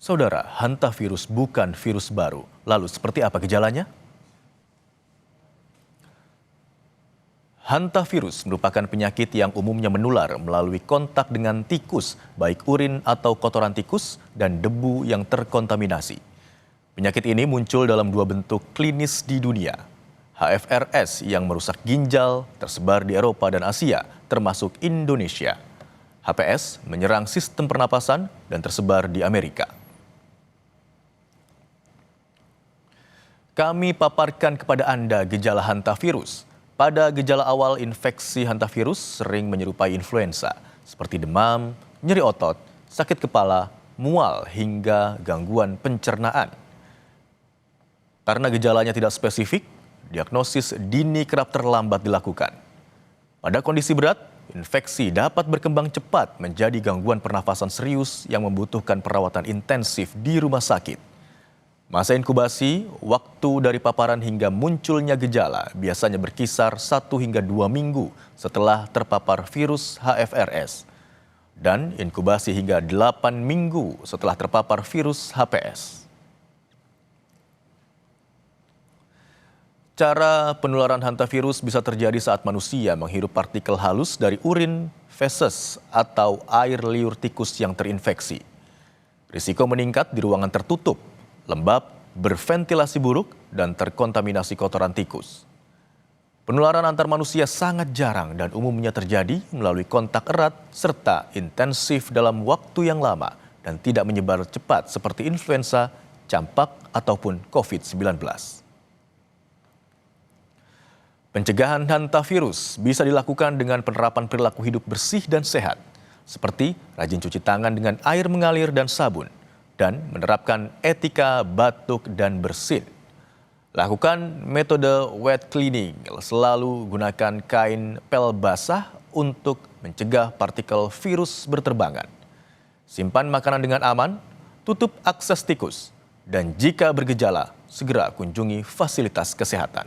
Saudara, hantavirus bukan virus baru. Lalu seperti apa gejalanya? Hantavirus merupakan penyakit yang umumnya menular melalui kontak dengan tikus, baik urin atau kotoran tikus dan debu yang terkontaminasi. Penyakit ini muncul dalam dua bentuk klinis di dunia. HFRS yang merusak ginjal tersebar di Eropa dan Asia, termasuk Indonesia. HPS menyerang sistem pernapasan dan tersebar di Amerika. Kami paparkan kepada Anda gejala hantavirus. Pada gejala awal infeksi hantavirus sering menyerupai influenza, seperti demam, nyeri otot, sakit kepala, mual, hingga gangguan pencernaan. Karena gejalanya tidak spesifik, diagnosis dini kerap terlambat dilakukan. Pada kondisi berat, infeksi dapat berkembang cepat menjadi gangguan pernafasan serius yang membutuhkan perawatan intensif di rumah sakit. Masa inkubasi, waktu dari paparan hingga munculnya gejala biasanya berkisar 1 hingga 2 minggu setelah terpapar virus HFRS. Dan inkubasi hingga 8 minggu setelah terpapar virus HPS. Cara penularan hantavirus bisa terjadi saat manusia menghirup partikel halus dari urin, feses, atau air liur tikus yang terinfeksi. Risiko meningkat di ruangan tertutup, lembab, berventilasi buruk, dan terkontaminasi kotoran tikus. Penularan antar manusia sangat jarang dan umumnya terjadi melalui kontak erat serta intensif dalam waktu yang lama dan tidak menyebar cepat seperti influenza, campak, ataupun COVID-19. Pencegahan hantavirus bisa dilakukan dengan penerapan perilaku hidup bersih dan sehat, seperti rajin cuci tangan dengan air mengalir dan sabun, dan menerapkan etika batuk dan bersin. Lakukan metode wet cleaning, selalu gunakan kain pel basah untuk mencegah partikel virus berterbangan. Simpan makanan dengan aman, tutup akses tikus, dan jika bergejala, segera kunjungi fasilitas kesehatan.